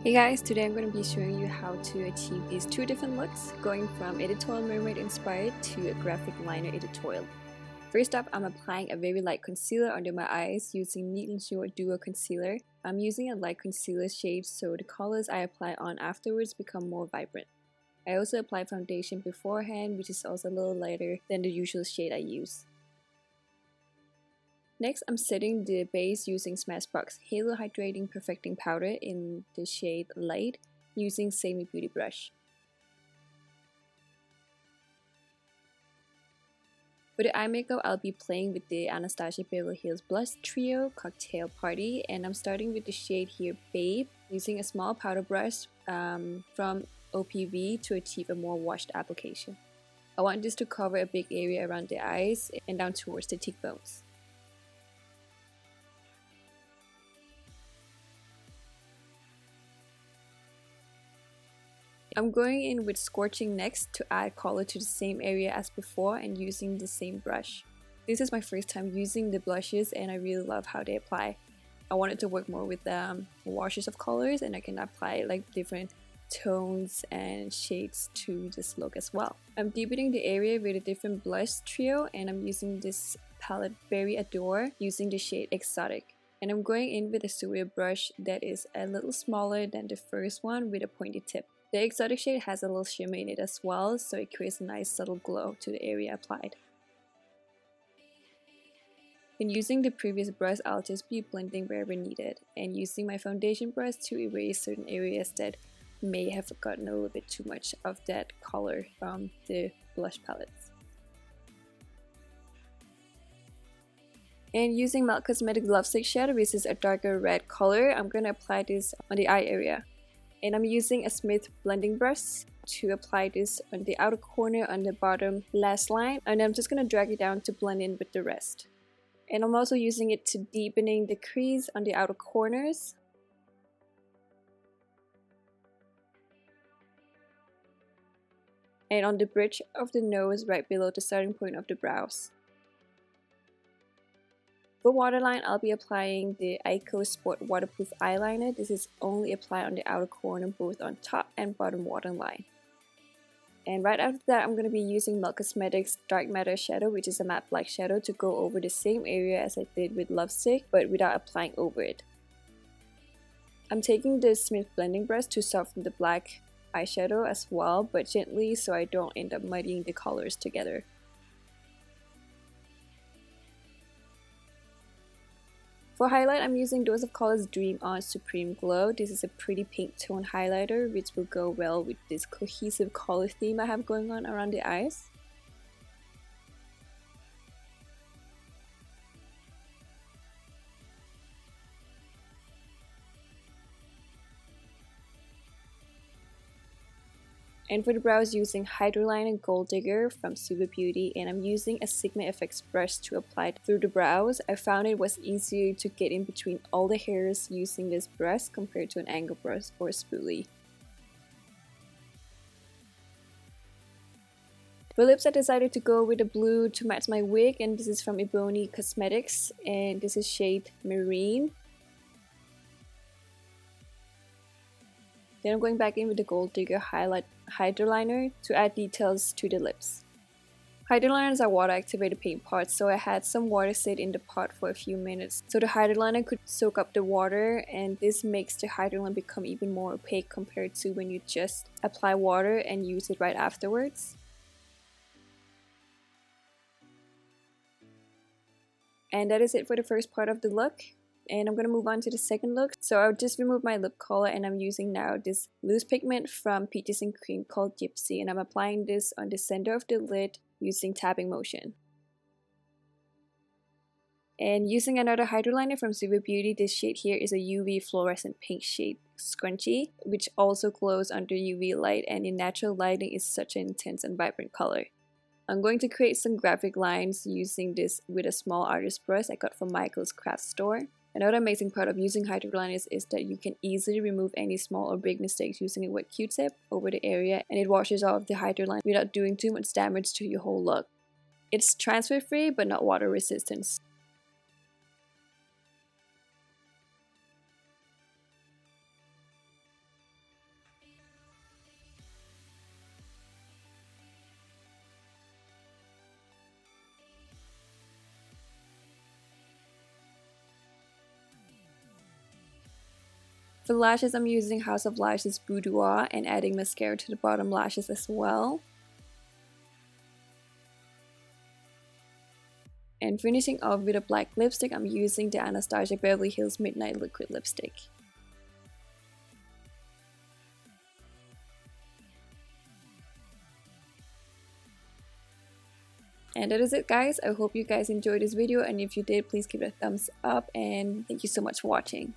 Hey guys, today I'm going to be showing you how to achieve these two different looks, going from editorial mermaid inspired to a graphic liner editorial. First up, I'm applying a very light concealer under my eyes using Nilens Jord Duo Concealer. I'm using a light concealer shade so the colors I apply on afterwards become more vibrant. I also apply foundation beforehand, which is also a little lighter than the usual shade I use. Next, I'm setting the base using Smashbox Halo Hydrating Perfecting Powder in the shade Light using Semi Beauty Brush. For the eye makeup, I'll be playing with the Anastasia Beverly Blush Trio Cocktail Party, and I'm starting with the shade here Babe using a small powder brush from OPV to achieve a more washed application. I want this to cover a big area around the eyes and down towards the cheekbones. I'm going in with Scorching next to add color to the same area as before and using the same brush. This is my first time using the blushes and I really love how they apply. I wanted to work more with washes of colors and I can apply like different tones and shades to this look as well. I'm deepening the area with a different blush trio and I'm using this palette Berry Adore using the shade Exotic. And I'm going in with a SUVA brush that is a little smaller than the first one with a pointy tip. The Exotic shade has a little shimmer in it as well, so it creates a nice subtle glow to the area applied. When using the previous brush, I'll just be blending wherever needed and using my foundation brush to erase certain areas that may have gotten a little bit too much of that color from the blush palettes. And using Melt Cosmetics Lovesick Shadow, which is a darker red color, I'm going to apply this on the eye area. And I'm using a Smith blending brush to apply this on the outer corner on the bottom lash line, and I'm just going to drag it down to blend in with the rest. And I'm also using it to deepening the crease on the outer corners. And on the bridge of the nose right below the starting point of the brows. For waterline, I'll be applying the EYEKO Sport Waterproof Eyeliner. This is only applied on the outer corner, both on top and bottom waterline. And right after that, I'm going to be using Melt Cosmetics Dark Matter Shadow, which is a matte black shadow, to go over the same area as I did with Lovesick, but without applying over it. I'm taking the Smith blending brush to soften the black eyeshadow as well, but gently so I don't end up muddying the colors together. For highlight, I'm using Dose of Colors Dream On Supreme Glow. This is a pretty pink tone highlighter which will go well with this cohesive color theme I have going on around the eyes. And for the brows, using Hydra Gold Digger from SUVA Beauty, and I'm using a Sigma FX brush to apply it through the brows. I found it was easier to get in between all the hairs using this brush compared to an angle brush or a spoolie. For lips, I decided to go with a blue to match my wig, and this is from Aboni Cosmetics, and this is shade Marine. Then I'm going back in with the Gold Digger Highlight Hydra to add details to the lips. Hydra are water activated paint pots, so I had some water sit in the pot for a few minutes so the Hydra could soak up the water, and this makes the Hydra become even more opaque compared to when you just apply water and use it right afterwards. And that is it for the first part of the look. And I'm going to move on to the second look. So I'll just remove my lip color and I'm using now this loose pigment from Pedersen cream called Gypsy, and I'm applying this on the center of the lid using tapping motion. And using another Hydra from SUVA Beauty, this shade here is a UV fluorescent pink shade Scrunchie, which also glows under UV light, and in natural lighting is such an intense and vibrant color. I'm going to create some graphic lines using this with a small artist brush I got from Michael's craft store. Another amazing part of using Hydra is that you can easily remove any small or big mistakes using a wet Q-tip over the area, and it washes off the Hydra without doing too much damage to your whole look. It's transfer free but not water resistant. For lashes, I'm using House of Lashes Boudoir and adding mascara to the bottom lashes as well. And finishing off with a black lipstick, I'm using the Anastasia Beverly Hills Midnight Liquid Lipstick. And that is it, guys. I hope you guys enjoyed this video, and if you did, please give it a thumbs up, and thank you so much for watching.